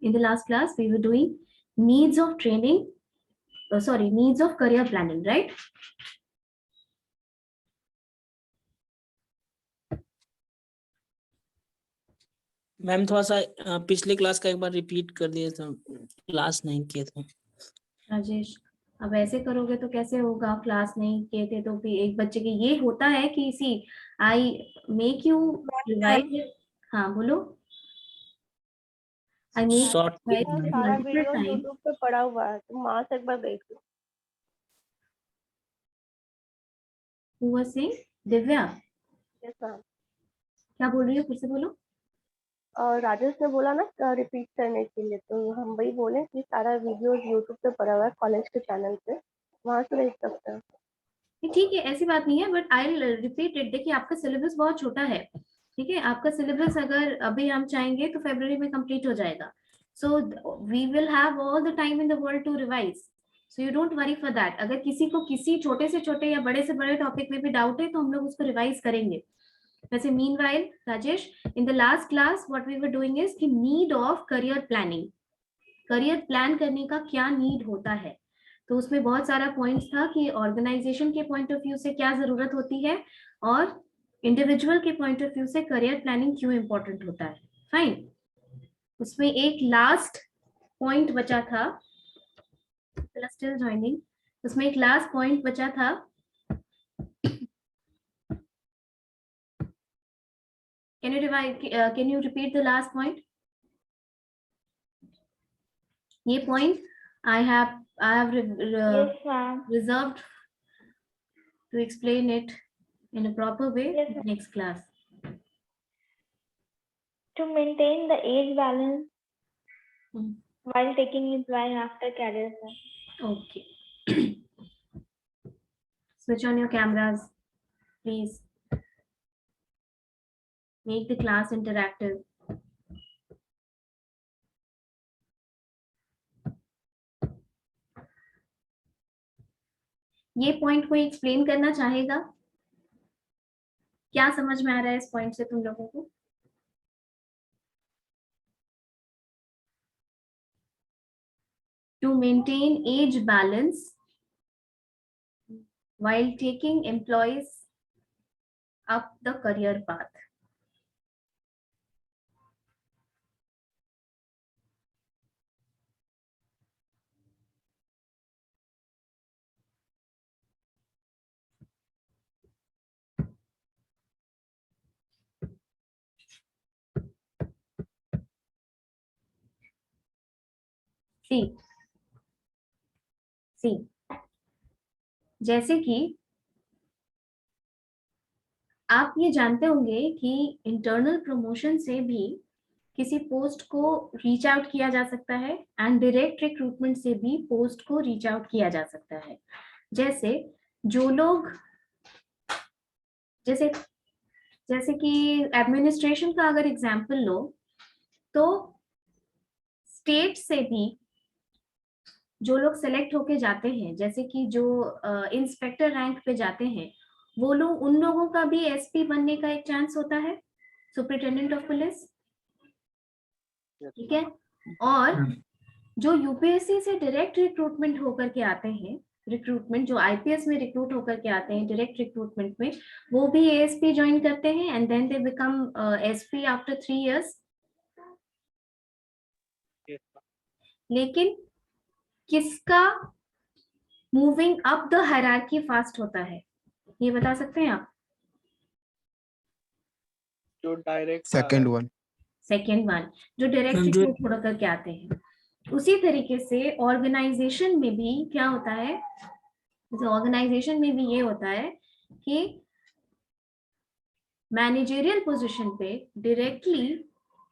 In the last class, we were doing needs of training, needs of career planning, right? Ma'am थोड़ा सा पिछले class का एक बार repeat कर दिया था, क्लास नहीं किए थे। राजेश, अब ऐसे करोगे तो कैसे होगा? क्लास नहीं किए थे तो भी एक बच्चे के ये होता है कि इसी आई मेक यू रिवाइज। हाँ बोलो। आई मेक शॉर्ट सारा वीडियो यूट्यूब पे पड़ा हुआ है, तुम वहां से एक बार देख लो। Who was saying? Divya yes ma'am. क्या बोल रही हो? फिर से बोलो। राजेश ने बोला ना रिपीट करने के लिए, तो हम वही बोले कि सारा वीडियो यूट्यूब पे पड़ा हुआ है कॉलेज के चैनल पे, वहां से देख सकते हैं। ठीक है, ऐसी बात नहीं है, but I will repeat it. देखिए आपका सिलेबस बहुत छोटा है, ठीक है? आपका सिलेबस अगर अभी हम चाहेंगे तो फरवरी में कंप्लीट हो जाएगा। So we will have all the time in the world to revise, so you don't worry for that. अगर किसी को किसी छोटे से छोटे या बड़े से बड़े टॉपिक में भी डाउट है तो हम लोग उसको रिवाइज करेंगे। वैसे meanwhile Rajesh, in the last class what we were doing is कि need of career planning. Career plan करने का क्या नीड होता है, तो उसमें बहुत सारा पॉइंट्स था कि ऑर्गेनाइजेशन के पॉइंट ऑफ व्यू से क्या जरूरत होती है और इंडिविजुअल के पॉइंट ऑफ व्यू से करियर प्लानिंग क्यों इंपॉर्टेंट होता है। फाइन। उसमें एक लास्ट पॉइंट बचा था, स्टिल ज्वाइनिंग। उसमें एक लास्ट पॉइंट बचा था, can you repeat the last point? ये point I have reserved to explain it in a proper way next class. To maintain the age balance while taking employee after career. Okay. Switch on your cameras, please. Make the class interactive. ये point को explain करना चाहेगा? क्या समझ में आ रहा है इस पॉइंट से तुम लोगों को? To maintain age balance while taking employees up the career path. सी जैसे कि आप ये जानते होंगे कि इंटरनल प्रमोशन से भी किसी पोस्ट को रीच आउट किया जा सकता है एंड डायरेक्ट रिक्रूटमेंट से भी पोस्ट को रीच आउट किया जा सकता है। जैसे जो लोग जैसे कि एडमिनिस्ट्रेशन का अगर एग्जांपल लो तो स्टेट से भी जो लोग सेलेक्ट होके जाते हैं, जैसे कि जो इंस्पेक्टर रैंक पे जाते हैं, वो लोग, उन लोगों का भी एसपी बनने का एक चांस होता है, सुपरिटेंडेंट ऑफ पुलिस, ठीक है? और जो यूपीएससी से डायरेक्ट रिक्रूटमेंट होकर के आते हैं, रिक्रूटमेंट जो आईपीएस में रिक्रूट होकर के आते हैं डायरेक्ट रिक्रूटमेंट में, वो भी एएसपी ज्वाइन करते हैं and then they become SP after 3 years। लेकिन किसका moving up the hierarchy fast होता है, ये बता सकते हैं आप? जो डायरेक्ट सेकंड वन जो डायरेक्ट रिक्रूट हो करके आते हैं। उसी तरीके से ऑर्गेनाइजेशन में भी क्या होता है, ऑर्गेनाइजेशन में भी ये होता है कि मैनेजरियल पोजीशन पे डायरेक्टली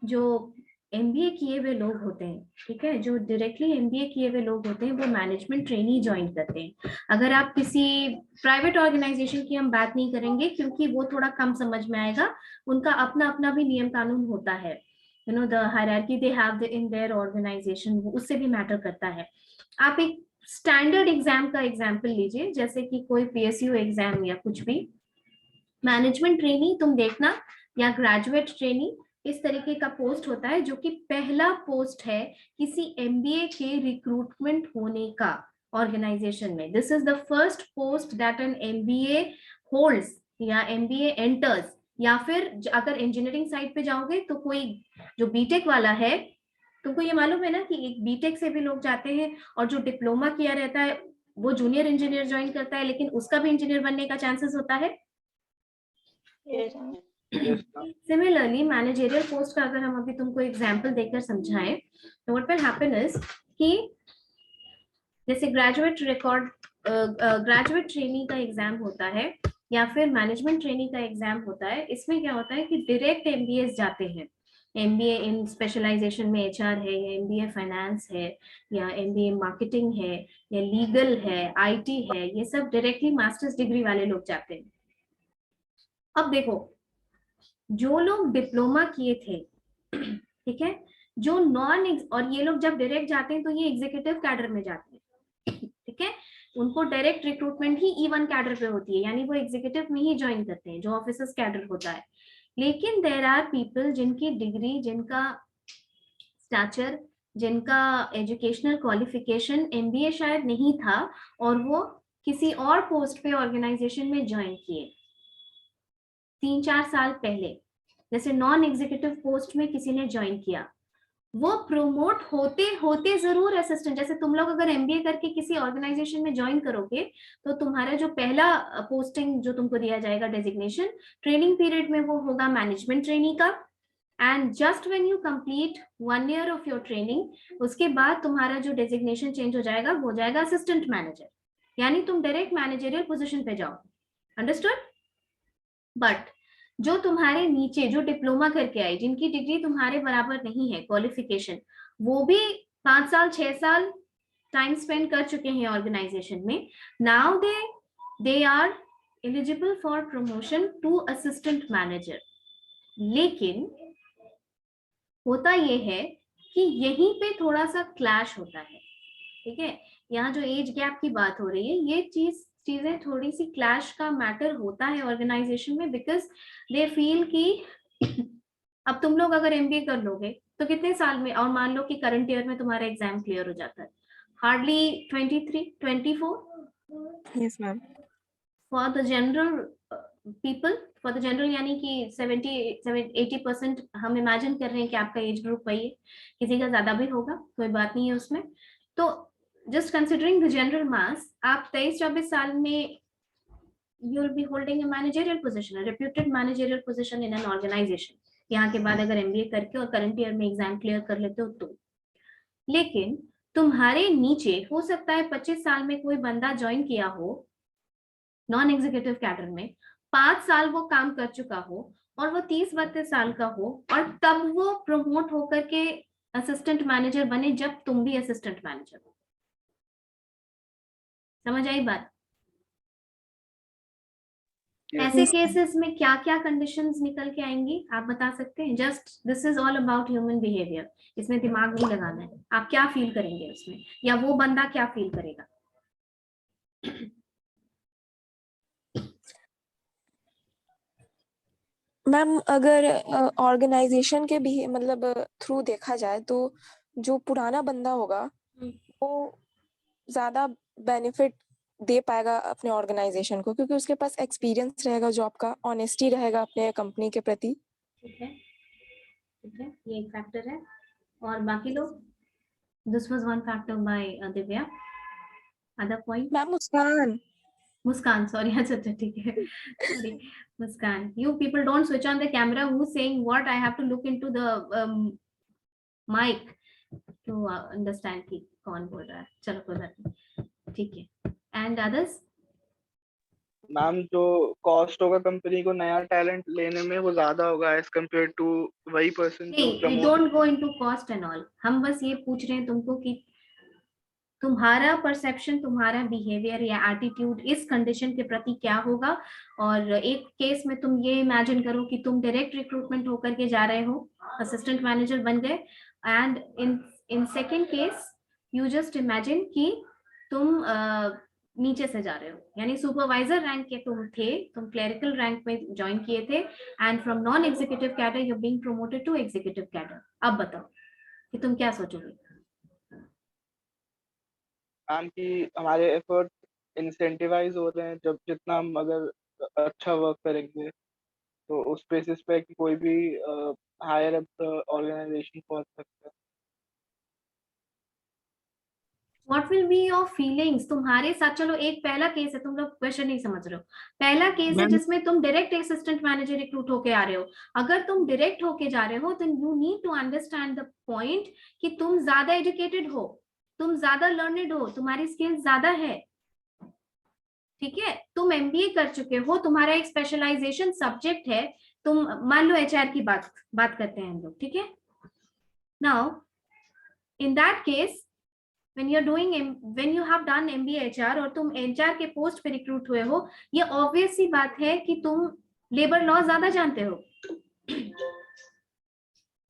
जो एमबीए किए हुए लोग होते हैं, ठीक है, जो डायरेक्टली एमबीए किए हुए लोग होते हैं वो मैनेजमेंट ट्रेनी ज्वाइन करते हैं। अगर आप किसी प्राइवेट ऑर्गेनाइजेशन की हम बात नहीं करेंगे क्योंकि वो थोड़ा कम समझ में आएगा, उनका अपना अपना भी नियम कानून होता है, you know the hierarchy they have in their organisation, उससे भी मैटर करता है। आप एक स्टैंडर्ड एग्जाम का एग्जाम्पल लीजिए, जैसे कि कोई पीएसयू एग्जाम या कुछ भी, मैनेजमेंट ट्रेनी तुम देखना या ग्रेजुएट ट्रेनी, इस तरीके का पोस्ट होता है जो कि पहला पोस्ट है किसी एमबीए के रिक्रूटमेंट होने का ऑर्गेनाइजेशन में. This is the first post that an MBA holds या एमबीए एंटर्स. या फिर अगर इंजीनियरिंग साइड पे जाओगे तो कोई जो बीटेक वाला है, तुमको ये मालूम है ना कि एक बीटेक से भी लोग जाते हैं और जो डिप्लोमा किया रहता है वो जूनियर इंजीनियर ज्वाइन करता है, लेकिन उसका भी इंजीनियर बनने का चांसेस होता है. सिमिलरली मैनेजरियल पोस्ट का अगर हम अभी तुमको एग्जांपल देकर समझाएं तो व्हाट विल हैपन इज कि जैसे ग्रेजुएट ट्रेनिंग का एग्जाम होता है या फिर मैनेजमेंट ट्रेनिंग का एग्जाम होता है. इसमें क्या होता है कि डायरेक्ट एमबीए जाते हैं. एमबीए इन स्पेशलाइजेशन में एचआर है या एमबीए फाइनेंस है या एमबीए मार्केटिंग है या लीगल है, आईटी है, ये सब डायरेक्टली मास्टर्स डिग्री वाले लोग जाते हैं. अब देखो, जो लोग डिप्लोमा किए थे, ठीक है, जो और ये लोग जब डायरेक्ट जाते हैं तो ये एग्जीक्यूटिव कैडर में जाते हैं, ठीक है, उनको डायरेक्ट रिक्रूटमेंट ही E1 कैडर पे होती है, यानी वो एग्जीक्यूटिव में ही ज्वाइन करते हैं जो ऑफिसर्स कैडर होता है. लेकिन देयर आर पीपल जिनकी डिग्री, जिनका स्टैचर, जिनका एजुकेशनल क्वालिफिकेशन एमबीए शायद नहीं था और वो किसी और पोस्ट पे ऑर्गेनाइजेशन में ज्वाइन किए 3-4 साल पहले. जैसे नॉन एग्जीक्यूटिव पोस्ट में किसी ने ज्वाइन किया, वो प्रमोट होते होते जरूर असिस्टेंट, जैसे तुम लोग अगर एमबीए करके किसी ऑर्गेनाइजेशन में ज्वाइन करोगे तो तुम्हारा जो पहला पोस्टिंग जो तुमको दिया जाएगा डेजिग्नेशन ट्रेनिंग पीरियड में वो होगा मैनेजमेंट ट्रेनी का. And just when you complete 1 year of your training, उसके बाद तुम्हारा जो डेजिग्नेशन चेंज हो जाएगा वो हो जाएगा असिस्टेंट मैनेजर, यानी तुम डायरेक्ट मैनेजरियल पोजीशन पे जाओ. अंडरस्टूड? बट जो तुम्हारे नीचे जो डिप्लोमा करके आई, जिनकी डिग्री तुम्हारे बराबर नहीं है क्वालिफिकेशन, वो भी 5 साल 6 साल टाइम स्पेंड कर चुके हैं ऑर्गेनाइजेशन में. Now they are eligible for promotion to assistant manager. लेकिन होता ये है कि यहीं पे थोड़ा सा क्लैश होता है, ठीक है. यहाँ जो एज गैप की बात हो रही है, ये चीजें थोड़ी सी क्लैश का मैटर होता है ऑर्गेनाइजेशन में, बिकॉज दे फील कि अब तुम लोग अगर एमबीए कर लोगे तो कितने साल में, और मान लो कि करंट ईयर में तुम्हारा एग्जाम क्लियर हो जाता है, hardly 23-24. Yes ma'am. For the general people, for the general यानी कि 70-80% हम इमेजिन कर रहे हैं कि आपका एज ग्रुप वही है, किसी का ज्यादा भी होगा, कोई बात नहीं है उसमें. तो just considering the general mass, आप 23-24 साल में you will be holding a managerial position, a reputed managerial position in an organization. यहाँ के बाद अगर एमबीए करके और करंट ईयर में एग्जाम क्लियर कर लेते हो तो. लेकिन तुम्हारे नीचे हो सकता है 25 साल में कोई बंदा ज्वाइन किया हो नॉन एग्जीक्यूटिव कैडर में, 5 साल वो काम कर चुका हो और वो 30-32 साल का हो, और तब वो प्रमोट होकर के असिस्टेंट मैनेजर बने जब तुम भी असिस्टेंट मैनेजर हो. समझ आई बात? ऐसे केसेस में क्या क्या कंडीशंस निकल के आएंगी आप बता सकते हैं? Just this is all about human behaviour, इसमें दिमाग नहीं लगाना है. आप क्या फील करेंगे उसमें, या वो बंदा क्या फील करेगा? मैम अगर ऑर्गेनाइजेशन के भी मतलब थ्रू देखा जाए तो जो पुराना बंदा होगा वो ज्यादा बेनिफिट दे पाएगा अपने ऑर्गेनाइजेशन को, क्योंकि उसके पास एक्सपीरियंस रहेगा जॉब का, ऑनेस्टी रहेगा अपने कंपनी के प्रति. ठीक है, ठीक है, ये एक फैक्टर है. और बाकी लोग, this was one factor by Divya. Other point? Ma'am Muskan, sorry. अच्छा ठीक है, sorry Muskan. You people don't switch on the camera. Who's saying what? I have to look into the mic to understand कि कौन बोल रहा है. चलो कोई बात नहीं, ठीक है. And others? मैम जो कॉस्ट होगा कंपनी को नया टैलेंट लेने में वो ज्यादा होगा एज कम्पेयर टू वही पर्सन जो नहीं, we don't go into cost and all. हम बस ये पूछ रहे हैं तुमको कि तुम्हारा परसेप्शन, तुम्हारा बिहेवियर या एटीट्यूड इस कंडीशन के प्रति क्या होगा. और एक केस में तुम ये इमेजिन करो कि तुम डायरेक्ट रिक्रूटमेंट होकर के जा रहे हो, असिस्टेंट मैनेजर बन गए. And in second case you just imagine कि तुम नीचे से जा रहे हो, यानी सुपरवाइजर रैंक के तुम थे, तुम क्लरिकल रैंक में ज्वाइन किए थे, and from non executive cadre you being promoted to executive cadre. अब बताओ कि तुम क्या सोचोगे? मैम कि हमारे एफर्ट इंसेंटिवाइज हो रहे हैं, जब जितना हम अगर अच्छा वर्क करेंगे तो उस बेसिस पे कि कोई भी हायर अप ऑर्गेनाइजेशन पहुंच सकता है। What will be your feelings? तुम्हारे साथ, चलो एक पहला केस है, तुम लोग क्वेश्चन नहीं समझ रहे हो। पहला केस है मैम जिसमें तुम डायरेक्ट असिस्टेंट मैनेजर रिक्रूट होके आ रहे हो। अगर तुम डायरेक्ट होके जा रहे हो तो you need to understand the point कि तुम ज्यादा एजुकेटेड हो, तुम ज्यादा लर्नेड हो, तुम्हारी स्किल ज्यादा है, ठीक है, तुम एमबीए कर चुके हो, तुम्हारा एक स्पेशलाइजेशन सब्जेक्ट है, तुम मान लो एचआर की बात करते हैं हम लोग, ठीक है। Now in that case when you have done MBA HR और तुम HR के पोस्ट पे रिक्रूट हुए हो, ये ऑब्वियस सी बात है कि तुम लेबर लॉ ज्यादा जानते हो,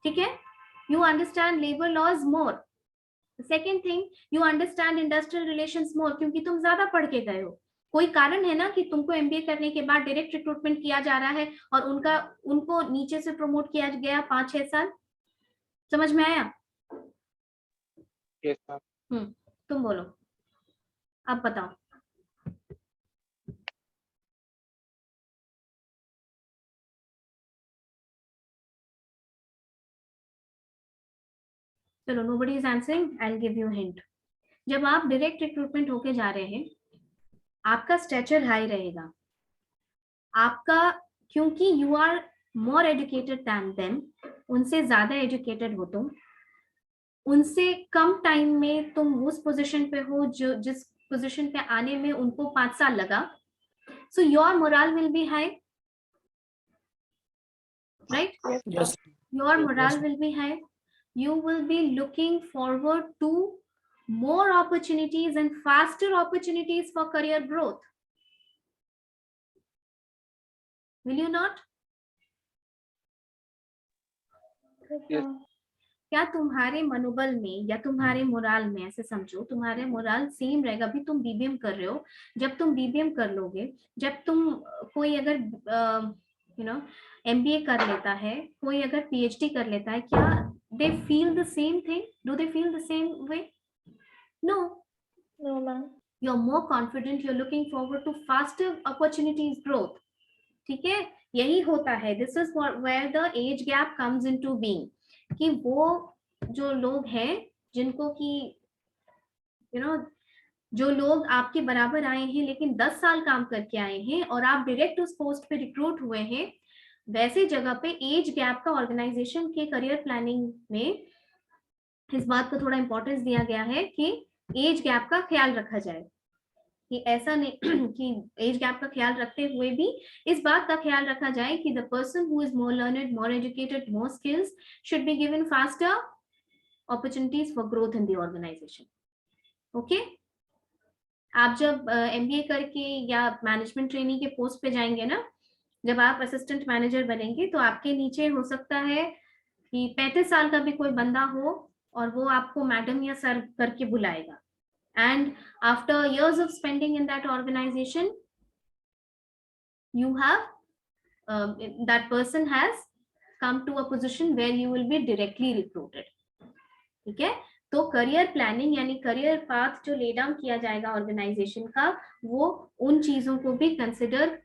ठीक है, you understand labor laws more. The second thing, you understand industrial relations more, क्योंकि तुम ज्यादा पढ़ के गए हो। कोई कारण है ना कि तुमको MBA करने के बाद डायरेक्ट रिक्रूटमेंट किया जा रहा है और उनको नीचे से प्रमोट किया गया 5-6 साल। समझ में आया? Yes ma'am. तुम बोलो, अब बताओ। चलो, nobody is answering, I'll give you hint. जब आप डायरेक्ट रिक्रूटमेंट होके जा रहे हैं, आपका स्टेचर हाई रहेगा, आपका, क्योंकि you are more educated than them, उनसे ज्यादा एजुकेटेड हो तुम, उनसे कम टाइम में तुम उस पोजीशन पे हो जो जिस पोजीशन पे आने में उनको 5 साल लगा, so your moral will be high, right? Yes Your Yes, morale yes. will be high. You will be looking forward to more opportunities and faster opportunities for career growth. Will you not? Yes. क्या तुम्हारे मनोबल में या तुम्हारे morale में, ऐसे समझो, तुम्हारे मोराल सेम रहेगा? अभी तुम बीबीएम कर रहे हो, जब तुम बीबीएम कर लोगे, जब तुम कोई अगर एमबीए कर लेता है, कोई अगर पीएचडी कर लेता है, क्या they feel the same thing? Do they feel the same way? No, No, ma'am. you're more confident, you're looking forward to faster opportunities growth, ठीक है। यही होता है, this is where the age gap comes into being, कि वो जो लोग हैं जिनको कि जो लोग आपके बराबर आए हैं लेकिन 10 साल काम करके आए हैं और आप डायरेक्ट उस पोस्ट पे रिक्रूट हुए हैं, वैसे जगह पे एज गैप का ऑर्गेनाइजेशन के करियर प्लानिंग में इस बात को थोड़ा इंपॉर्टेंस दिया गया है कि एज गैप का ख्याल रखा जाए, कि ऐसा नहीं कि एज गैप का ख्याल रखते हुए भी इस बात का ख्याल रखा जाए कि the person who is more learned, more educated, more skills should be given faster opportunities for growth in the organisation. Okay, आप जब एमबीए करके या मैनेजमेंट ट्रेनिंग के पोस्ट पे जाएंगे ना, जब आप असिस्टेंट मैनेजर बनेंगे तो आपके नीचे हो सकता है कि 35 साल का भी कोई बंदा हो और वो आपको मैडम या सर करके बुलाएगा, and after years of spending in that organization you have that person has come to a position where you will be directly recruited, ठीक है। तो करियर प्लानिंग यानी करियर पाथ जो ले डाउन किया जाएगा organisation का, वो उन चीजों को भी कंसिडर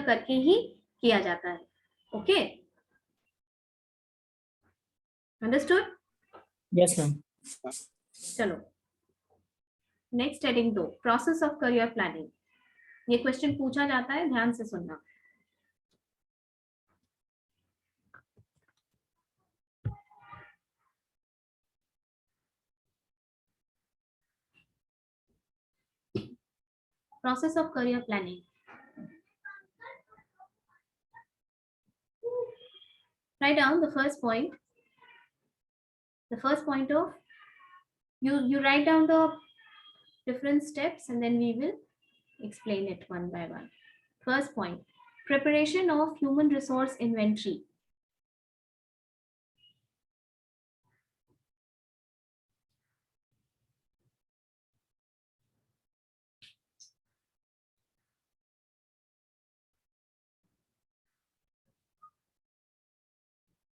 करके ही किया जाता है। Okay, understood? Yes ma'am. चलो next heading 2, process of career planning. ये क्वेश्चन पूछा जाता है, ध्यान से सुनना। Process of career planning. Write down the first point. The first point of you write down the different steps and then we will explain it one by one. First point, preparation of human resource inventory.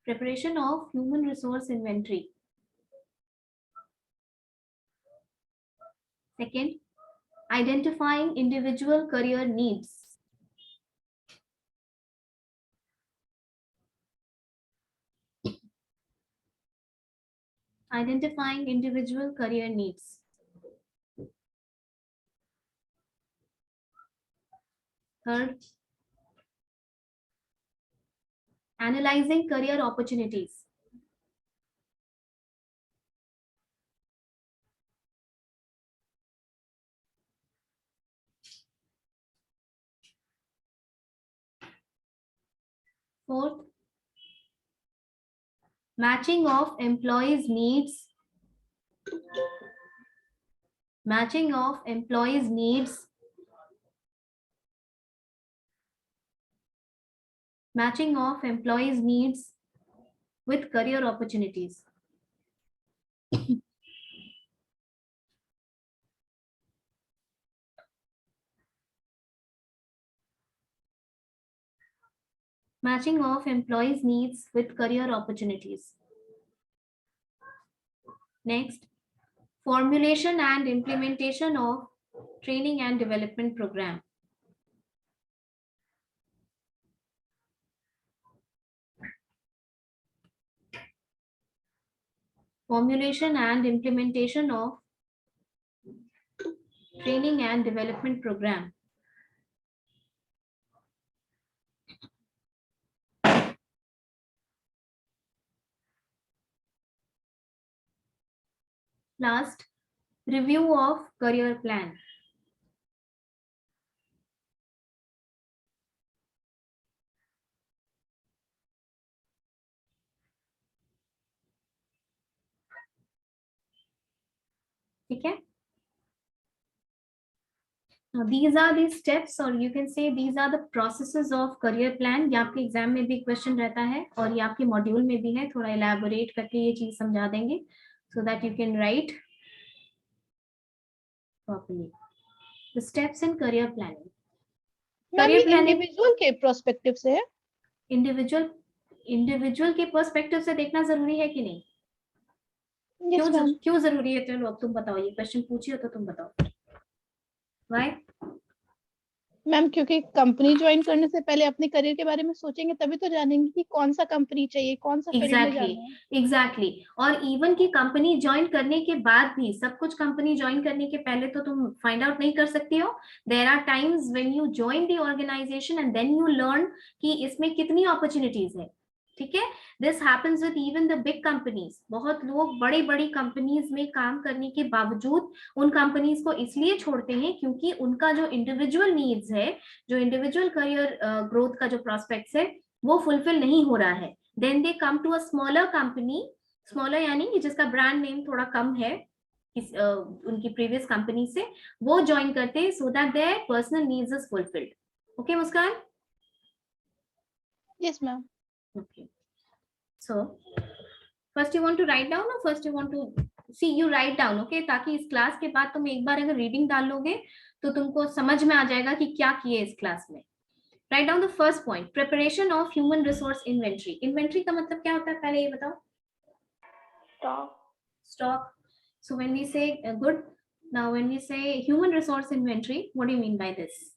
preparation of human resource inventory. Second, identifying individual career needs. Identifying individual career needs. Third, analyzing career opportunities. Fourth, matching of employees' needs. Matching of employees' needs. Matching of employees' needs with career opportunities. Matching of employees' needs with career opportunities. Next, formulation and implementation of training and development program. Formulation and implementation of training and development program. Last, review of career plan. ठीक है? Now, these are the steps, or you can say these are the processes of career plan. ये आपके exam में भी question रहता है और ये आपके मॉड्यूल में भी है. थोड़ा elaborate करके ये चीज समझा देंगे so that you can write properly. The steps in career planning. Career planning individual के पर्सपेक्टिव से है. इंडिविजुअल के पर्सपेक्टिव से देखना जरूरी है कि नहीं? क्यों जरूरी है? चलो अब तुम बताओ, ये क्वेश्चन पूछिए तो तुम बताओ. Why? मैम क्योंकि कंपनी ज्वाइन करने से पहले अपने करियर के बारे में सोचेंगे तभी तो जानेंगे कि कौन सा कंपनी चाहिए, कौन सा फील्ड में जाना है. एग्जैक्टली. और इवन की कंपनी ज्वाइन करने के बाद भी सब कुछ कंपनी ज्वाइन करने के पहले तो तुम फाइंड आउट नहीं कर सकती हो. There are times when you join the organisation and then you learn कि इसमें कितनी अपॉर्चुनिटीज है. ठीक है? This happens with even the big companies. बहुत लोग बड़ी बड़ी कंपनीज में काम करने के बावजूद उन कंपनीज को इसलिए छोड़ते हैं क्योंकि उनका जो इंडिविजुअल नीड्स है, जो इंडिविजुअल करियर ग्रोथ का जो प्रोस्पेक्ट्स है, वो फुलफिल नहीं हो रहा है. Then they come to a smaller company. Smaller यानी कि जिसका ब्रांड नेम थोड़ा कम है उनकी प्रीवियस कंपनी से, वो ज्वाइन करते हैं so that their personal needs is fulfilled. Okay Muskan? Yes ma'am. Okay, so first you want to write down or first you want to see? You write down, okay, ताकि इस class के बाद तुम एक बार अगर reading डाल लोगे तो तुमको समझ में आ जाएगा कि क्या किए इस क्लास में. Write down the first point, preparation of human resource inventory. Inventory का मतलब क्या होता है पहले ये बताओ. Stock. So when we say good, now when we say human resource inventory, what do you mean by this?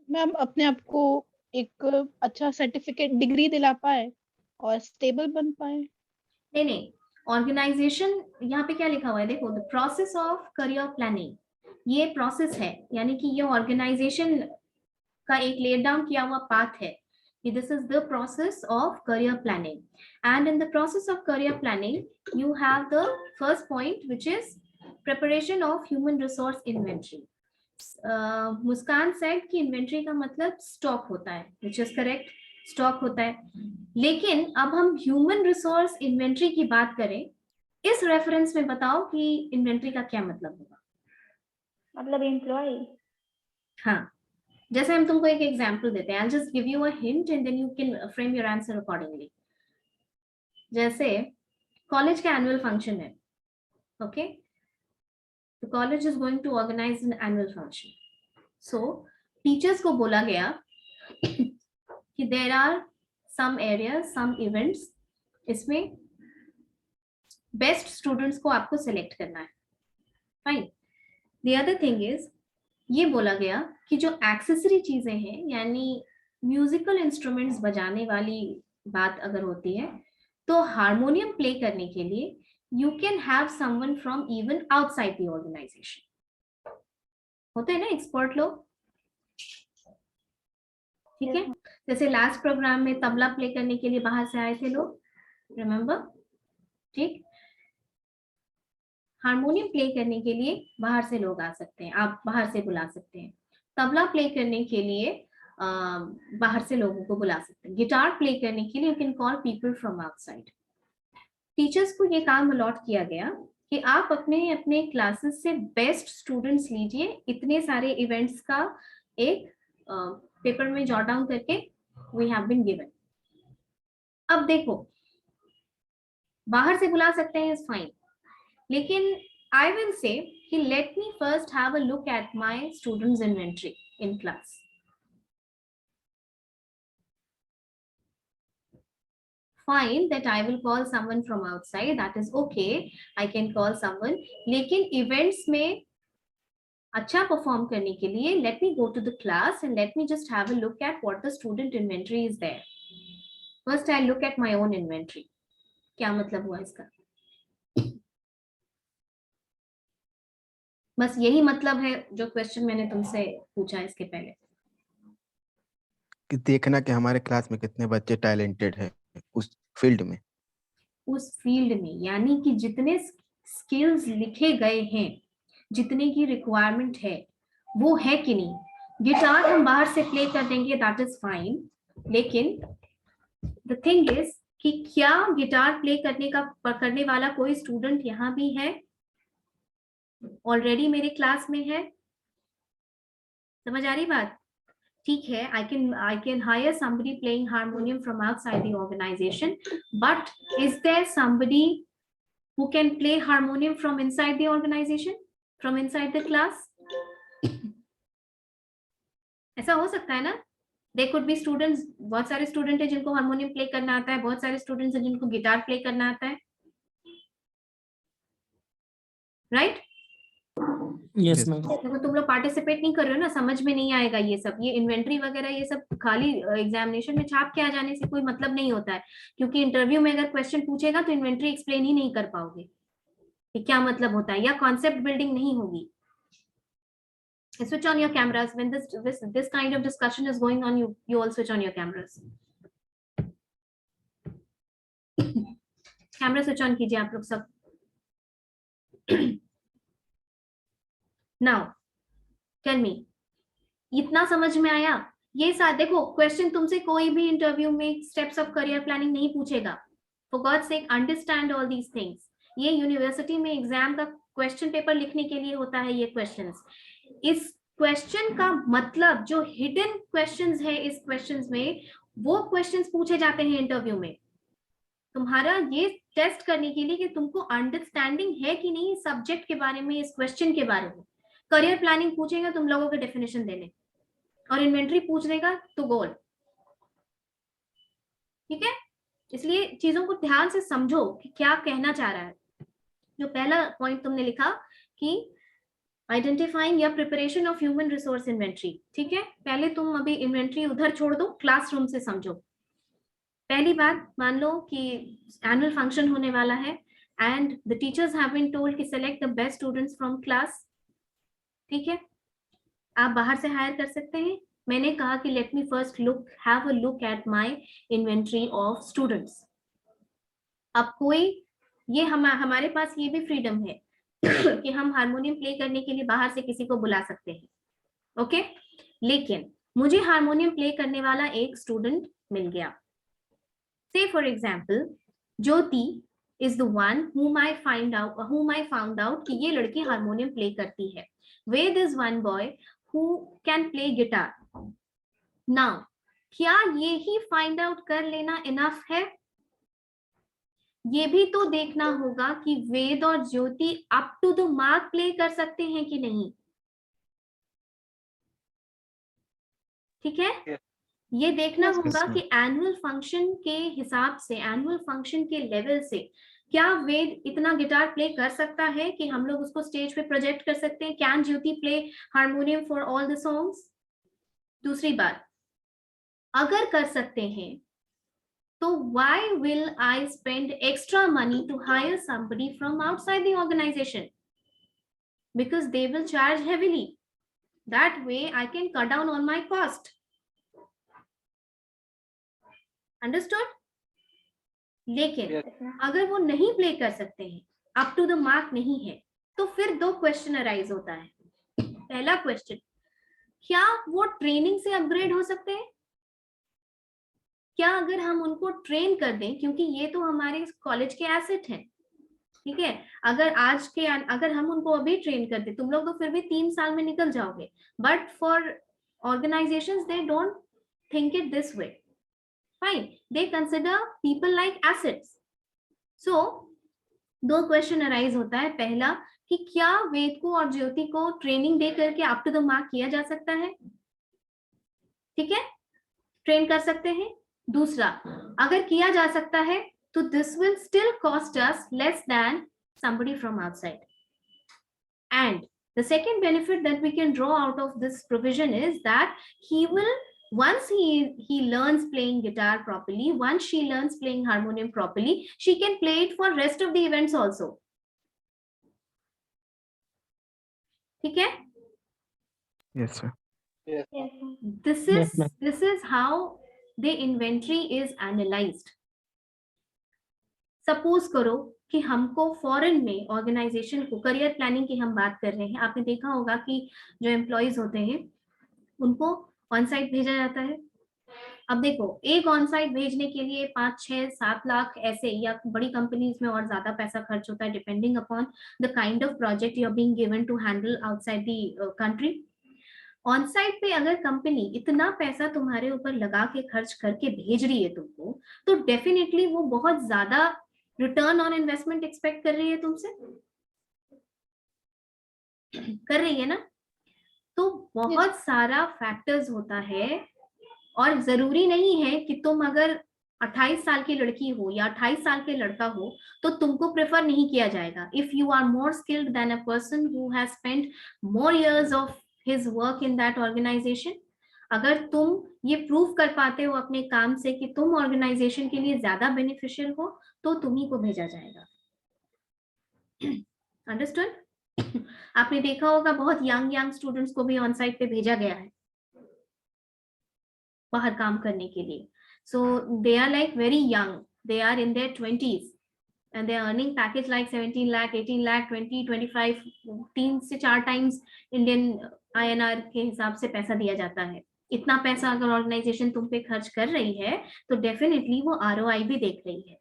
Ma'am अपने आप को एक अच्छा सर्टिफिकेट डिग्री दिला पाए और स्टेबल बन पाए. नहीं, ऑर्गेनाइजेशन यहाँ पे क्या लिखा हुआ है देखो, the process of career planning. ये प्रोसेस है, यानी कि ये ऑर्गेनाइजेशन का एक लेड डाउन किया हुआ पाथ है. This is the process of career planning, and in the process of career planning you have the first point which is preparation of human resource inventory. Muskan said कि inventory का मतलब stock होता है, which is correct, stock होता है. लेकिन अब हम ह्यूमन रिसोर्स इन्वेंट्री की बात करें, इस रेफरेंस में बताओ कि इन्वेंट्री का क्या मतलब होगा. मतलब एम्प्लॉय. हाँ, जैसे हम तुमको एक एग्जांपल देते हैं. I'll just give you a hint and then you can frame your answer accordingly. जैसे कॉलेज का एनुअल फंक्शन है, okay, the college is going to organize an annual function. So teachers को बोला गया कि there are some areas, some events, इसमें best students को आपको select करना है. Fine. The other thing is, ये बोला गया कि जो एक्सेसरी चीजें हैं, यानी म्यूजिकल इंस्ट्रूमेंट्स बजाने वाली बात अगर होती है, तो हारमोनियम प्ले करने के लिए you can have someone from even outside the organisation. होते हैं ना एक्सपर्ट लोग, ठीक है. जैसे लास्ट प्रोग्राम में तबला प्ले करने के लिए बाहर से आए थे लोग, रिमेम्बर, ठीक. हारमोनियम प्ले करने के लिए बाहर से लोग आ सकते हैं, आप बाहर से बुला सकते हैं. तबला प्ले करने के लिए बाहर से लोगों को बुला सकते हैं. गिटार प्ले करने के लिए you can call people from outside. Teachers को ये काम अलॉट किया गया कि आप अपने अपने क्लासेस से बेस्ट स्टूडेंट्स लीजिए, इतने सारे इवेंट्स का एक पेपर में जॉट डाउन करके वी हैव बीन गिवन. अब देखो, बाहर से बुला सकते हैं, इज फाइन, लेकिन I will say कि let me first have a look at my students inventory in class. Fine that I will call someone from outside, that is okay, I can call someone, लेकिन events में अच्छा perform करने के लिए let me go to the class and let me just have a look at what the student inventory is there. First I look at my own inventory. क्या मतलब हुआ इसका? बस यही मतलब है जो क्वेश्चन मैंने तुमसे पूछा इसके पहले, कि देखना कि हमारे क्लास में कितने बच्चे टैलेंटेड हैं उस फील्ड में. उस फील्ड में यानी कि जितने स्किल्स लिखे गए हैं, जितने की रिक्वायरमेंट है, वो है कि नहीं. गिटार हम बाहर से प्ले कर देंगे, दैट इज फाइन, लेकिन द थिंग इज कि क्या गिटार प्ले करने वाला कोई स्टूडेंट यहाँ भी है, ऑलरेडी मेरे क्लास में है. समझ आ रही बात? ठीक है, I can hire somebody playing harmonium from outside the organization, but is there somebody who can play harmonium from inside the organization, from inside the class? ऐसा हो सकता है ना. There could be students, बहुत सारे स्टूडेंट है जिनको harmonium play करना आता है, बहुत सारे स्टूडेंट्स हैं जिनको गिटार प्ले करना आता है, राइट? Yes ma'am. देखो तुम लोग पार्टिसिपेट नहीं कर रहे हो ना, समझ में नहीं आएगा ये सब. ये इन्वेंट्री वगैरह ये सब खाली एग्जामिनेशन में छाप के आ जाने से कोई मतलब नहीं होता है, क्योंकि इंटरव्यू में अगर क्वेश्चन पूछेगा तो इन्वेंट्री एक्सप्लेन ही नहीं कर पाओगे कि क्या मतलब होता है, या कॉन्सेप्ट बिल्डिंग नहीं होगी. Switch on your cameras when this kind of discussion is going on. You all switch on your cameras. Camera switch on कीजिए आप लोग सब. नाउ टेल मी, इतना समझ में आया? ये साथ देखो, क्वेश्चन तुमसे कोई भी इंटरव्यू में स्टेप्स ऑफ करियर प्लानिंग नहीं पूछेगा. For God sake understand all these things. ये यूनिवर्सिटी में एग्जाम का क्वेश्चन पेपर लिखने के लिए होता है ये क्वेश्चंस. इस क्वेश्चन का मतलब जो हिडन क्वेश्चंस है इस क्वेश्चंस में, वो क्वेश्चंस पूछे जाते हैं इंटरव्यू में. तुम्हारा ये टेस्ट करने के लिए कि तुमको अंडरस्टैंडिंग है कि नहीं सब्जेक्ट के बारे में, इस क्वेश्चन के बारे में. करियर प्लानिंग पूछेगा तुम लोगों के डेफिनेशन देने, और इन्वेंट्री पूछ देगा तो गोल. ठीक है, इसलिए चीजों को ध्यान से समझो कि क्या कहना चाह रहा है. जो पहला पॉइंट तुमने लिखा कि आइडेंटिफाइंग या preparation of human resource inventory, ठीक है, पहले तुम अभी इन्वेंट्री उधर छोड़ दो, क्लासरूम से समझो. पहली बात, मान लो कि एनुअल फंक्शन होने वाला है and the teachers have been told कि select the best students from class. ठीक है, आप बाहर से हायर कर सकते हैं. मैंने कहा कि let me first have a look at my inventory of students. अब कोई ये हमारे पास ये भी फ्रीडम है कि हम हारमोनियम प्ले करने के लिए बाहर से किसी को बुला सकते हैं. ओके, लेकिन मुझे हारमोनियम प्ले करने वाला एक स्टूडेंट मिल गया. से for example Jyoti is the one whom I found out कि ये लड़की हारमोनियम प्ले करती है. Ved is one boy who can play guitar. Now, क्या ये ही फाइंड आउट कर लेना इनफ है? ये भी तो देखना होगा कि वेद और Jyoti up to the mark play कर सकते हैं कि नहीं, ठीक है। Yes. ये देखना Yes, होगा ma'am. कि एनुअल फंक्शन के हिसाब से, एनुअल फंक्शन के लेवल से क्या वेद इतना गिटार प्ले कर सकता है कि हम लोग उसको स्टेज पे प्रोजेक्ट कर सकते हैं। Can Jyoti play harmonium for all the songs. दूसरी बात, अगर कर सकते हैं तो why will I spend extra money to hire somebody from outside the organization? Because they will charge heavily. That way I can cut down on my cost. Understood? लेकिन Yes. अगर वो नहीं प्ले कर सकते हैं, अप टू द मार्क नहीं है, तो फिर दो क्वेश्चन अराइज होता है। पहला क्वेश्चन, क्या वो ट्रेनिंग से अपग्रेड हो सकते हैं? क्या अगर हम उनको ट्रेन कर दें, क्योंकि ये तो हमारे कॉलेज के एसेट हैं, ठीक है, अगर हम उनको अभी ट्रेन कर दें, तुम लोग तो फिर भी 3 साल में निकल जाओगे, but for organisations they don't think it this way, fine, they consider people like assets. So दो क्वेश्चन अराइज होता है। पहला कि क्या वेद को और ज्योति को ट्रेनिंग दे करके अप टू द मार्क किया जा सकता है, ठीक है, ट्रेन कर सकते हैं। दूसरा, अगर किया जा सकता है तो this will still cost us less than somebody from outside. And the second benefit that we can draw out of this provision is that he will, once he learns playing guitar properly, once she learns playing harmonium properly, she can play it for rest of the events also, ठीक है। Yes, sir. Yes. Yes, ma'am. This is how the inventory is analyzed. Suppose करो कि हमको foreign में organisation को, career planning की हम बात कर रहे हैं, आपने देखा होगा कि जो एम्प्लॉयज होते हैं उनको ऑन साइट भेजा जाता है। अब देखो, एक ऑन साइट भेजने के लिए 5, 6, 7 लाख ऐसे, या बड़ी कंपनीज में और ज्यादा पैसा खर्च होता है, depending upon the kind of project you are being given to handle outside the country. On site पे अगर कंपनी इतना पैसा तुम्हारे ऊपर लगा के खर्च करके भेज रही है तुमको, तो डेफिनेटली वो बहुत ज्यादा रिटर्न ऑन इन्वेस्टमेंट एक्सपेक्ट कर रही है तुमसे, कर रही है ना। तो बहुत सारा फैक्टर्स होता है, और जरूरी नहीं है कि तुम अगर 28 साल की लड़की हो या 28 साल के लड़का हो तो तुमको प्रेफर नहीं किया जाएगा। If you are more skilled than a person who has spent more years of his work in that organisation, अगर तुम ये प्रूव कर पाते हो अपने काम से कि तुम ऑर्गेनाइजेशन के लिए ज्यादा बेनिफिशियल हो, तो तुम्ही को भेजा जाएगा। अंडरस्टूड? आपने देखा होगा बहुत यंग स्टूडेंट्स को भी ऑन साइट पे भेजा गया है बाहर काम करने के लिए। So they are like very young, they are in their 20s and they are earning package like 17 lakh, 18 lakh, 20, 25, 3 से 4 times इंडियन INR के हिसाब से पैसा दिया जाता है। इतना पैसा अगर ऑर्गेनाइजेशन तुम पे खर्च कर रही है तो डेफिनेटली वो ROI भी देख रही है।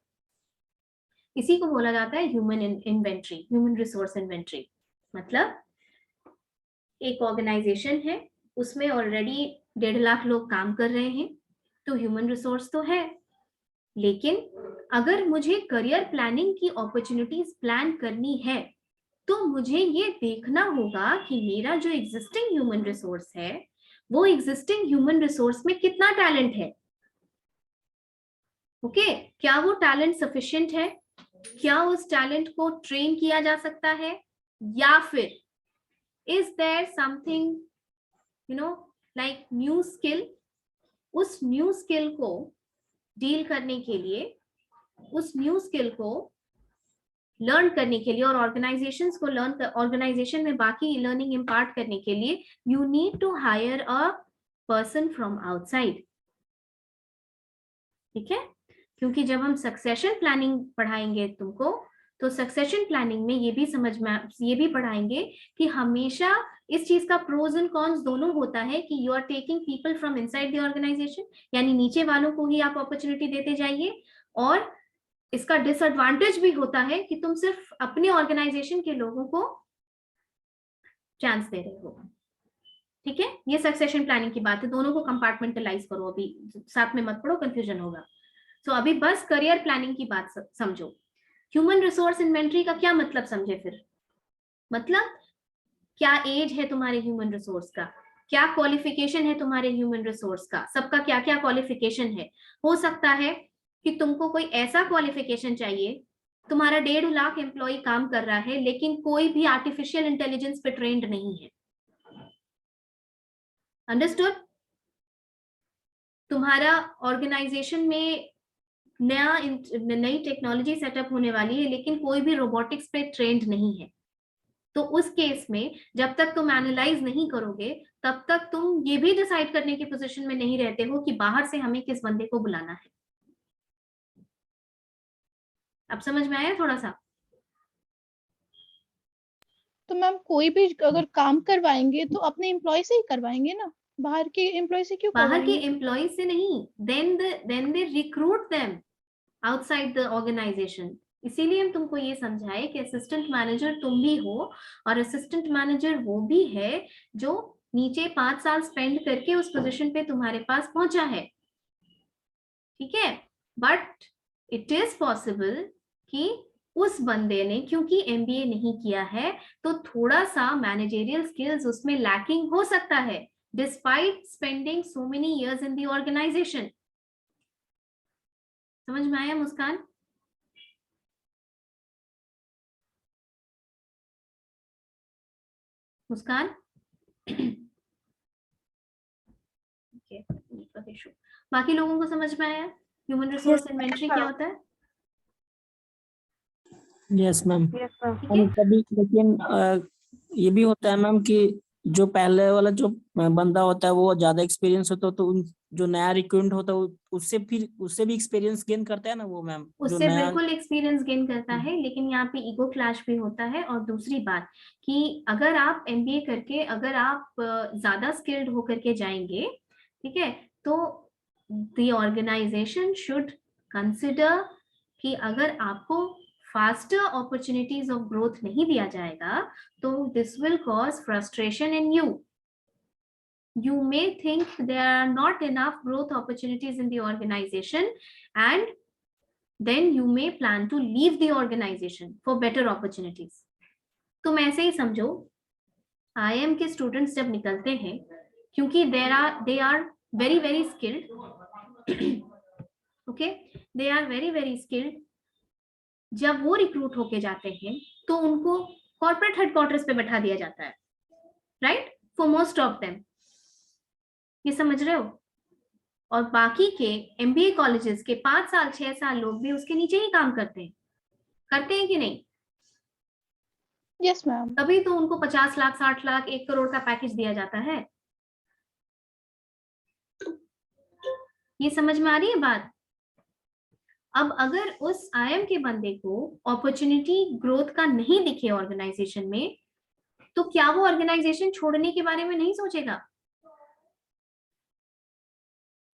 इसी को बोला जाता है human inventory, human resource inventory. मतलब एक ऑर्गेनाइजेशन है, उसमें ऑलरेडी 1.5 लाख लोग काम कर रहे हैं, तो ह्यूमन रिसोर्स तो है, लेकिन अगर मुझे करियर प्लानिंग की अपॉर्चुनिटीज प्लान करनी है तो मुझे ये देखना होगा कि मेरा जो एग्जिस्टिंग ह्यूमन रिसोर्स है वो एग्जिस्टिंग ह्यूमन रिसोर्स में कितना टैलेंट है। ओके, क्या वो टैलेंट सफिशिएंट है, क्या उस टैलेंट को ट्रेन किया जा सकता है, या फिर is there something like new skill. उस न्यू स्किल को डील करने के लिए, उस न्यू स्किल को लर्न करने के लिए और ऑर्गेनाइजेशंस को ऑर्गेनाइजेशन में बाकी लर्निंग इम्पार्ट करने के लिए you need to hire a person from outside, ठीक है। क्योंकि जब हम सक्सेशन प्लानिंग पढ़ाएंगे तुमको, तो सक्सेशन प्लानिंग में ये भी पढ़ाएंगे कि हमेशा इस चीज का प्रोज एंड कॉन्स दोनों होता है कि you are taking people from inside the organisation, यानी नीचे वालों को ही आप अपॉर्चुनिटी देते जाइए, और इसका डिसएडवांटेज भी होता है कि तुम सिर्फ अपने ऑर्गेनाइजेशन के लोगों को चांस दे रहे हो, ठीक है। ये सक्सेशन प्लानिंग की बात है, दोनों को कंपार्टमेंटलाइज करो, अभी साथ में मत पढ़ो, कंफ्यूजन होगा। सो अभी बस करियर प्लानिंग की बात समझो। ह्यूमन रिसोर्स इन्वेंट्री का क्या मतलब समझे फिर? मतलब क्या एज है तुम्हारे ह्यूमन रिसोर्स का, क्या क्वालिफिकेशन है तुम्हारे ह्यूमन रिसोर्स का, सबका क्या क्या क्वालिफिकेशन है। हो सकता है कि तुमको कोई ऐसा क्वालिफिकेशन चाहिए, तुम्हारा 1.5 लाख एम्प्लॉय काम कर रहा है लेकिन कोई भी आर्टिफिशियल इंटेलिजेंस पे ट्रेंड नहीं है। अंडरस्टूड? तुम्हारा ऑर्गेनाइजेशन में नई टेक्नोलॉजी सेटअप होने वाली है लेकिन कोई भी रोबोटिक्स पे ट्रेंड नहीं है, तो उस केस में जब तक तुम एनालाइज नहीं करोगे तब तक तुम ये भी डिसाइड करने की पोजीशन में नहीं रहते हो कि बाहर से हमें किस बंदे को बुलाना है। अब समझ में आया थोड़ा सा? तो मैम कोई भी अगर काम करवाएंगे तो अपने एम्प्लॉय से ही करवाएंगे ना, बाहर के एम्प्लॉय से क्यों बाहर के करवाएंगे? एम्प्लॉय से नहीं, then they recruit them outside the organisation. इसीलिए हम तुमको ये समझाए कि असिस्टेंट मैनेजर तुम भी हो, और असिस्टेंट मैनेजर वो भी है जो नीचे 5 साल स्पेंड करके उस पोजीशन पे तुम्हारे पास पहुंचा है। ठीक है, बट इट इज पॉसिबल कि उस बंदे ने क्योंकि एमबीए नहीं किया है तो थोड़ा सा मैनेजरियल स्किल्स उसमें लैकिंग हो सकता है, despite spending so many years in the organisation. समझ में आया मुस्कान? मुस्कान? बाकी लोगों को समझ में आया ह्यूमन रिसोर्स इन्वेंटरी क्या होता है? Yes ma'am. ठीक है, कभी लेकिन ये भी होता है मैम कि जो पहले वाला जो बंदा होता है वो ज्यादा एक्सपीरियंस होता है, तो जो नया रिक्रूट होता है उससे भी एक्सपीरियंस गेन करता है ना वो मैम, जो उससे नया। बिल्कुल एक्सपीरियंस गेन करता है, लेकिन यहाँ पे ईगो क्लैश भी होता है। और दूसरी बात कि अगर आप एमबीए करके अगर आप ज्यादा स्किल्ड होकर के जाएंगे, ठीक है, तो द ऑर्गेनाइजेशन शुड कंसिडर कि अगर आपको फास्टर अपॉर्चुनिटीज ऑफ ग्रोथ नहीं दिया जाएगा तो this will cause frustration in you. You may think there are not enough growth opportunities in the organization, and then you may plan to leave the organization for better opportunities. तुम ऐसे ही समझो, IIM के students जब निकलते हैं, क्योंकि they are very very skilled, okay, they are very very skilled, जब वो रिक्रूट होके जाते हैं तो उनको कॉर्पोरेट हेडक्वार्टर्स पे बैठा दिया जाता है, right, for most of them. ये समझ रहे हो? और बाकी के एमबीए कॉलेजेस के 5 साल 6 साल लोग भी उसके नीचे ही काम करते हैं कि नहीं? Yes ma'am. तभी तो उनको 50 लाख 60 लाख 1 करोड़ का पैकेज दिया जाता है। ये समझ में आ रही है बात? अब अगर उस आईएम के बंदे को अपॉर्चुनिटी ग्रोथ का नहीं दिखे ऑर्गेनाइजेशन में, तो क्या वो ऑर्गेनाइजेशन छोड़ने के बारे में नहीं सोचेगा?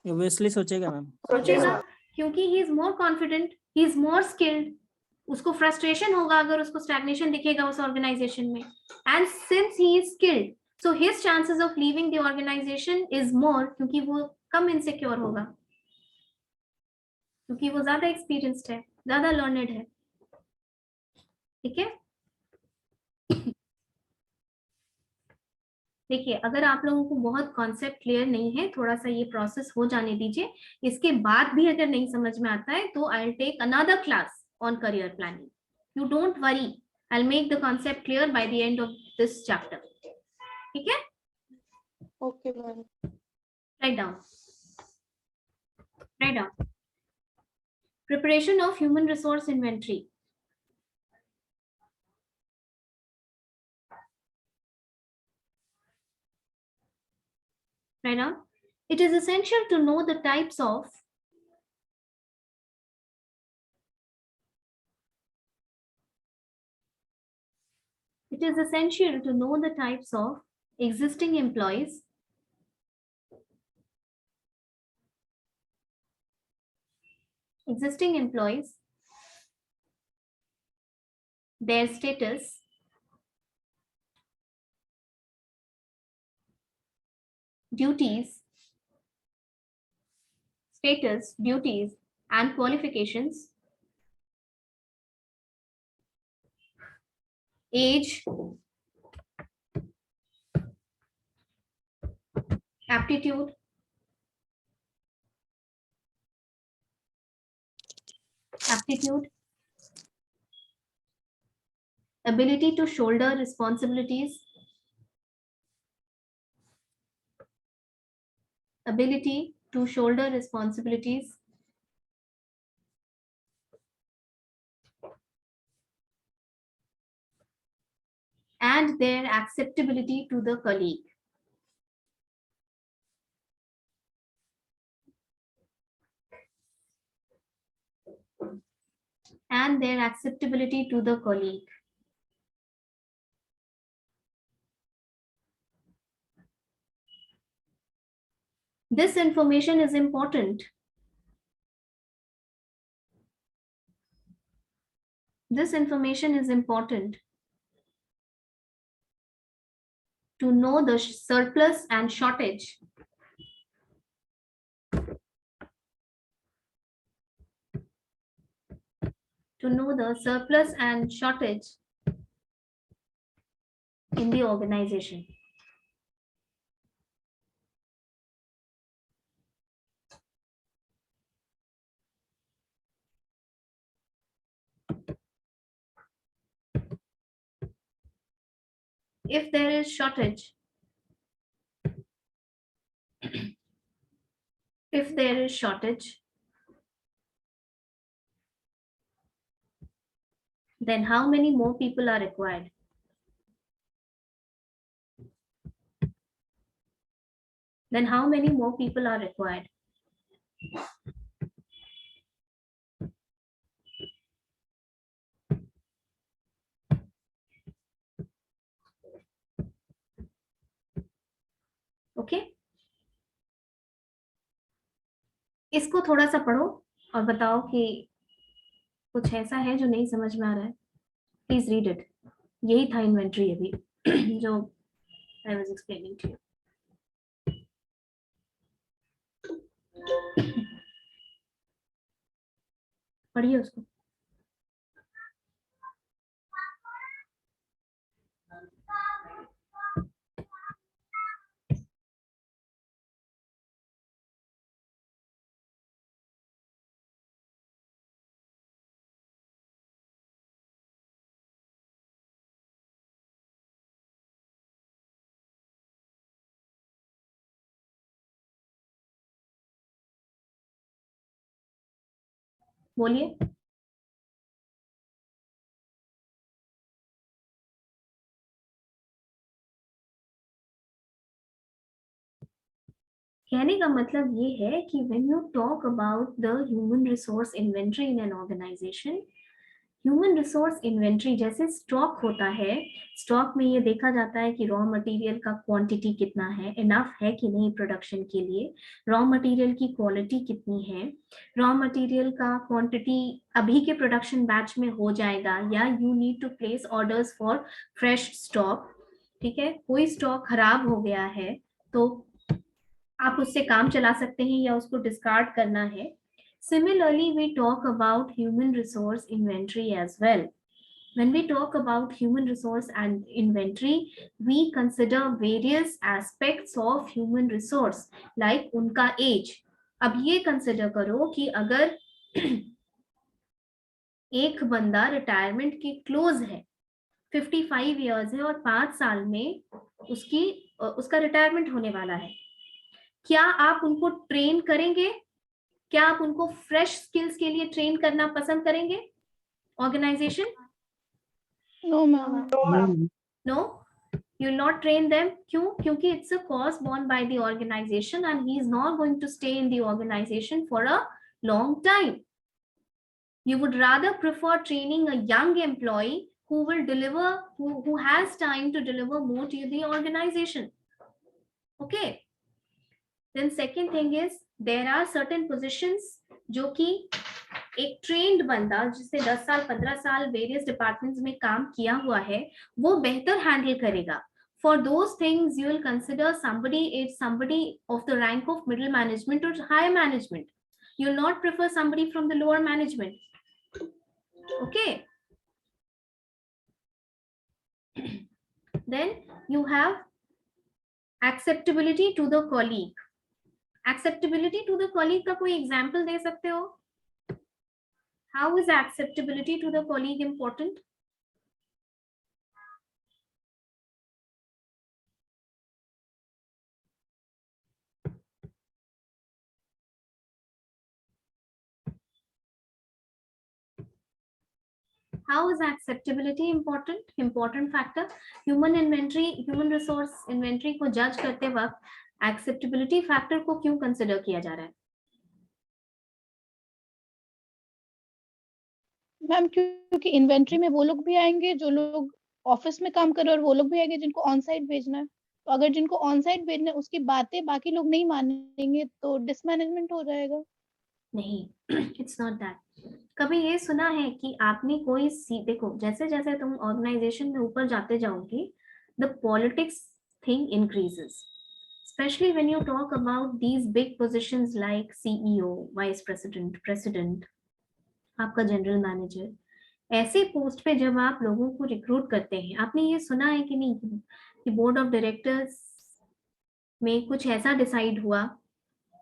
ऑब्वियसली सोचेगा मैम। सोचेगा, क्योंकि he is more confident, he is more skilled. उसको फ्रस्ट्रेशन होगा अगर उसको स्टैग्नेशन दिखेगा उस ऑर्गेनाइजेशन में, and since he is skilled so his chances of leaving the organisation is more, क्योंकि वो कम इनसिक्योर होगा, क्योंकि वो ज्यादा एक्सपीरियंस्ड है, ज्यादा लर्नड है। ठीक है, देखिए अगर आप लोगों को बहुत कॉन्सेप्ट क्लियर नहीं है, थोड़ा सा ये प्रोसेस हो जाने दीजिए, इसके बाद भी अगर नहीं समझ में आता है तो I will take another class on career planning. You don't worry, I will make the concept clear by the end of this chapter. ठीक है, okay ma'am. Write down. Preparation of human resource inventory. Right now, it is essential to know the types of existing employees, their status, duties, and qualifications, age, aptitude, ability to shoulder responsibilities, and their acceptability to the colleague. And their acceptability to the colleague. This information is important. This information is important to know the surplus and shortage. To know the surplus and shortage in the organization. If there is shortage, then how many more people are required? Okay? इसको थोड़ा सा पढ़ो और बताओ कि कुछ ऐसा है जो नहीं समझ में आ रहा है. Please read it. यही था इन्वेंट्री अभी जो I was explaining to you. पढ़िए उसको. बोलिए. कहने का मतलब ये है कि when you talk about the human resource inventory in an organization, human resource inventory जैसे स्टॉक होता है, स्टॉक में ये देखा जाता है कि रॉ मटेरियल का क्वांटिटी कितना है, इनफ है कि नहीं प्रोडक्शन के लिए, रॉ मटेरियल की क्वालिटी कितनी है, रॉ मटेरियल का क्वांटिटी अभी के प्रोडक्शन बैच में हो जाएगा या you need to place orders for fresh stock. ठीक है, कोई स्टॉक खराब हो गया है तो आप उससे काम चला सकते हैं या उसको डिस्कार्ड करना है. Similarly, we talk about human resource inventory as well. When we talk about human resource and inventory, we consider various aspects of human resource, like उनका age. अब ये consider करो कि अगर एक बंदा रिटायरमेंट के क्लोज है, 55 इयर्स है और 5 साल में उसका रिटायरमेंट होने वाला है, क्या आप उनको ट्रेन करेंगे? क्या आप उनको फ्रेश स्किल्स के लिए ट्रेन करना पसंद करेंगे organisation? No ma'am. No, you will not train them. क्यों? क्योंकि it's a cost borne by the organisation and he is not going to stay in the organisation for a long time. You would rather prefer training a young employee who will deliver, who has time to deliver more to the organization. Okay. Then second thing is there are certain positions जो कि एक trend बंदा जिसने 10 साल 15 साल various departments में काम किया हुआ है वो बेहतर हैंडल करेगा. For those things you will consider somebody of the rank of middle management or higher management. You will not prefer somebody from the lower management. Okay. Then you have acceptability to the colleague. Acceptability to the colleague का कोई example दे सकते हो? How is acceptability to the colleague important? How is acceptability important? Important factor. Human resource inventory को जज करते वक्त acceptability factor को क्यों कंसिडर किया जा रहा है? मैम क्योंकि इन्वेंट्री में वो लोग भी आएंगे जो लोग ऑफिस में काम कर रहे हैं और वो लोग भी आएंगे जिनको ऑन साइट भेजना है। तो अगर जिनको ऑन साइट भेजना है उसकी बातें बाकी लोग नहीं मानेंगे तो डिसमैनेजमेंट हो जाएगा। नहीं, इट्स नॉट दैट। कभी ये सुना है कि आपने कोई देखो, जैसे जैसे तुम ऑर्गेनाइजेशन में ऊपर जाते जाओगे, the politics thing increases, specially when you talk about these big positions like CEO, vice president, president, आपका जनरल मैनेजर। ऐसे पोस्ट पे जब आप लोगों को रिक्रूट करते हैं, आपने ये सुना है कि नहीं कि बोर्ड ऑफ डायरेक्टर्स में कुछ ऐसा डिसाइड हुआ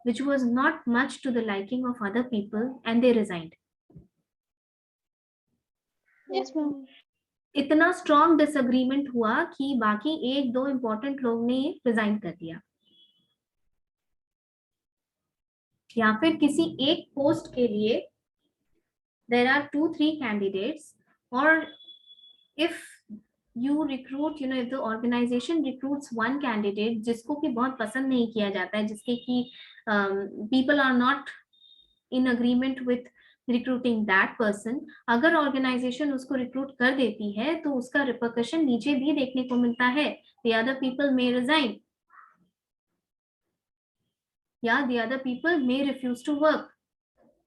which was not much to the liking of other people and they resigned. Yes ma'am. इतना स्ट्रॉन्ग डिसएग्रीमेंट हुआ कि बाकी एक दो इंपॉर्टेंट लोग ने रिजाइन कर दिया, या फिर किसी एक पोस्ट के लिए there are 2-3 candidates, or if you recruit, if the organization recruits one candidate जिसको कि बहुत पसंद नहीं किया जाता है, जिसके कि people are not in agreement with recruiting that person, अगर ऑर्गेनाइजेशन उसको रिक्रूट कर देती है तो उसका रिपरकशन नीचे भी देखने को मिलता है। the other people may resign, या the other people may refuse to work.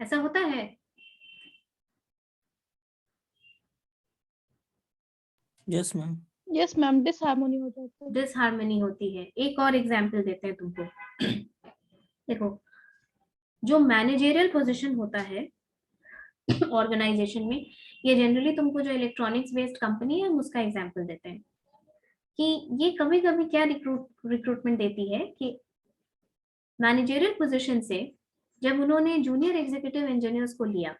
ऐसा होता है। Yes ma'am. यस मैम, डिसहार्मोनी हो जाता है। डिसहार्मनी होती है। एक और एग्जांपल देते हैं तुमको। देखो, जो मैनेजरियल पोजीशन होता है ऑर्गेनाइजेशन में, ये जनरली तुमको जो इलेक्ट्रॉनिक्स बेस्ड कंपनी है हम उसका एग्जांपल देते हैं कि ये कभी कभी क्या रिक्रूटमेंट देती है कि मैनेजरियल पोजीशन से जब उन्होंने जूनियर एग्जीक्यूटिव इंजीनियर्स को लिया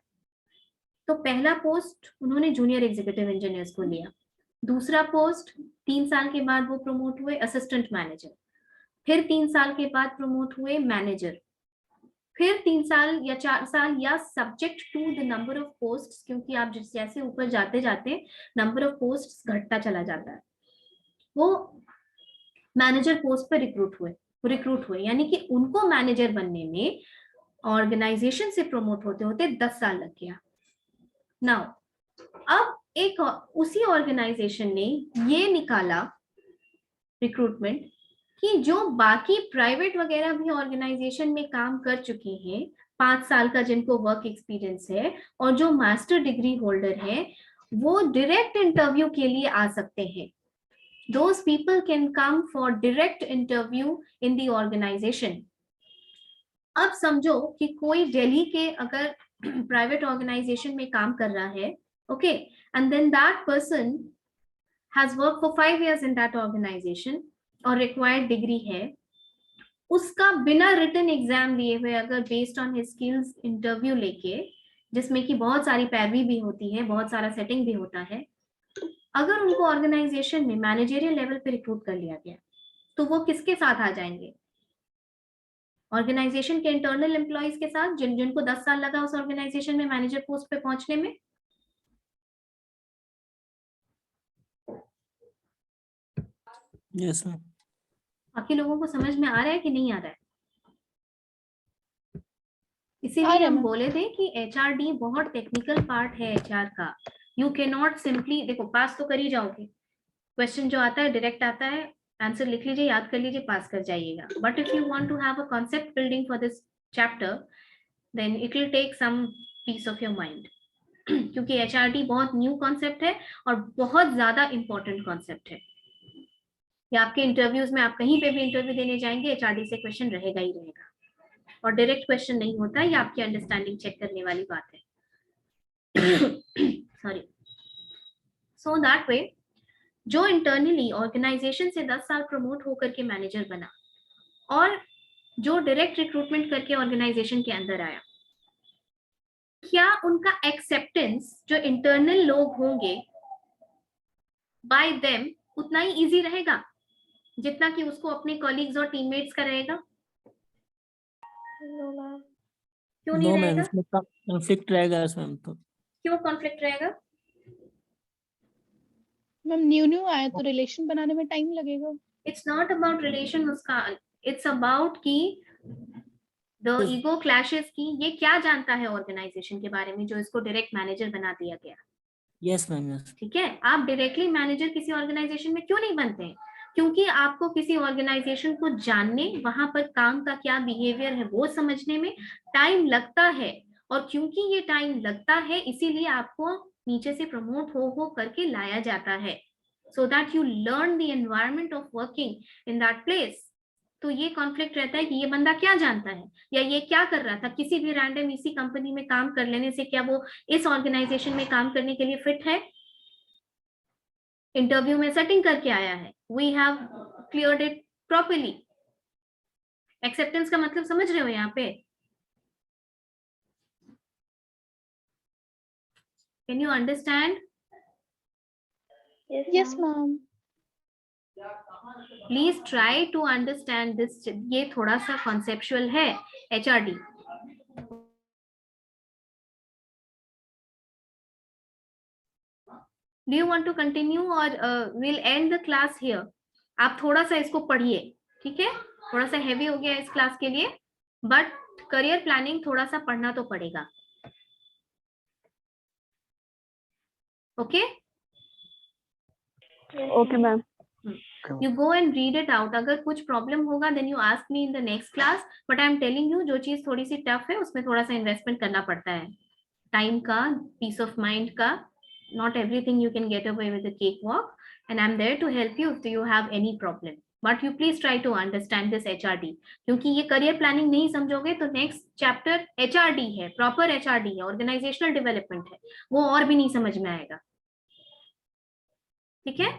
तो पहला पोस्ट उन्होंने जूनियर एग्जीक्यूटिव इंजीनियर्स को लिया, दूसरा पोस्ट 3 साल के बाद वो प्रमोट हुए असिस्टेंट मैनेजर, फिर 3 साल के बाद प्रमोट हुए मैनेजर, फिर 3 साल या 4 साल, या subject to the number of posts, क्योंकि आप जैसे ऊपर जाते जाते नंबर ऑफ पोस्ट्स घटता चला जाता है, वो मैनेजर पोस्ट पर रिक्रूट हुए, यानी कि उनको मैनेजर बनने में ऑर्गेनाइजेशन से प्रमोट होते होते 10 साल लग गया। नाउ अब एक उसी ऑर्गेनाइजेशन ने ये निकाला रिक्रूटमेंट कि जो बाकी प्राइवेट वगैरह भी ऑर्गेनाइजेशन में काम कर चुके हैं 5 साल का, जिनको वर्क एक्सपीरियंस है, और जो मास्टर डिग्री होल्डर है, वो डायरेक्ट इंटरव्यू के लिए आ सकते हैं। Those people can come for direct interview in the organization. अब समझो कि कोई दिल्ली के अगर प्राइवेट ऑर्गेनाइजेशन में काम कर रहा है, okay, and then that person has work for 5 years in that organization और रिक्वायर्ड डिग्री है, उसका बिना रिटन एग्जाम लिए हुए अगर based on his skills interview लेके, जिसमें कि बहुत सारी पैरवी भी होती है, बहुत सारा सेटिंग भी होता है, अगर उनको ऑर्गेनाइजेशन में मैनेजरियल लेवल पे रिक्रूट कर लिया गया तो वो किसके साथ आ जाएंगे? ऑर्गेनाइजेशन के इंटरनल एम्प्लॉइज के साथ, जिनको 10 साल लगा उस ऑर्गेनाइजेशन में मैनेजर पोस्ट पे पहुंचने में। Yes ma'am. बाकी लोगों को समझ में आ रहा है कि नहीं आ रहा है? इसीलिए हम बोले थे कि एचआरडी बहुत टेक्निकल पार्ट है एचआर का। यू कैन नॉट सिंपली, देखो पास तो कर ही जाओगे, क्वेश्चन जो आता है डायरेक्ट आता है, आंसर लिख लीजिए, याद कर लीजिए, पास कर जाइएगा। But if you want to have a concept building for this chapter then it will take some piece of your mind, क्योंकि एचआरडी बहुत न्यू कॉन्सेप्ट है और बहुत ज्यादा इंपॉर्टेंट कॉन्सेप्ट है। या आपके इंटरव्यूज में, आप कहीं पे भी इंटरव्यू देने जाएंगे, एचआरडी से क्वेश्चन रहेगा ही रहेगा, और डायरेक्ट क्वेश्चन नहीं होता, ये आपकी अंडरस्टैंडिंग चेक करने वाली बात है। सॉरी। सो दैट वे जो इंटरनली ऑर्गेनाइजेशन से 10 साल प्रमोट होकर के मैनेजर बना और जो डायरेक्ट रिक्रूटमेंट करके ऑर्गेनाइजेशन के अंदर आया, क्या उनका एक्सेप्टेंस जो इंटरनल लोग होंगे बाय देम उतना ही इजी रहेगा जितना कि उसको अपने कॉलीग्स और टीममेट्स का रहेगा? No, ma'am. क्यों नहीं नो मैम, रहेगा? इसमें कॉन्फ्लिक्ट रहेगा इसमें तो। क्यों कॉन्फ्लिक्ट रहेगा? मैम न्यू आया तो रिलेशन बनाने में टाइम लगेगा। It's not about relation Muskan, it's about कि द ईगो क्लैशेस की ये क्या जानता है ऑर्गेनाइजेशन के बारे में जो इसको डायरेक्ट मैनेजर बना दिया गया। Yes ma'am, yes. ठीक है, आप डायरेक्टली मैनेजर किसी ऑर्गेनाइजेशन में क्यों नहीं बनते हैं? क्योंकि आपको किसी ऑर्गेनाइजेशन को जानने, वहां पर काम का क्या बिहेवियर है वो समझने में टाइम लगता है, और क्योंकि ये टाइम लगता है इसीलिए आपको नीचे से प्रमोट हो करके लाया जाता है, so that you learn the environment of working in that place. तो ये कॉन्फ्लिक्ट रहता है कि ये बंदा क्या जानता है या ये क्या कर रहा था। किसी भी रैंडम इसी कंपनी में काम कर लेने से क्या वो इस ऑर्गेनाइजेशन में काम करने के लिए फिट है? इंटरव्यू में सेटिंग करके आया है, we have cleared it properly. Acceptance का मतलब समझ रहे हो यहाँ पे? Can you understand? Yes ma'am. Please try to understand this. ये थोड़ा सा कॉन्सेप्चुअल है HRD। Do you want to continue or we'll end the class here? आप थोड़ा सा इसको पढ़िए, ठीक है? थोड़ा सा हेवी हो गया इस क्लास के लिए, बट करियर प्लानिंग थोड़ा सा पढ़ना तो पड़ेगा। Okay? Okay ma'am. You go and read it out. अगर कुछ प्रॉब्लम होगा then you ask me in the next class. But I am telling you जो चीज थोड़ी सी टफ है उसमें थोड़ा सा इन्वेस्टमेंट करना पड़ता है, टाइम का, पीस ऑफ माइंड का। Not everything you can get away with a cakewalk, and I'm there to help you if you have any problem. But you please try to understand this HRD, क्योंकि ये career planning नहीं समझोगे तो next chapter HRD है, proper HRD है, organisational development है, वो और भी नहीं समझ में आएगा। ठीक है?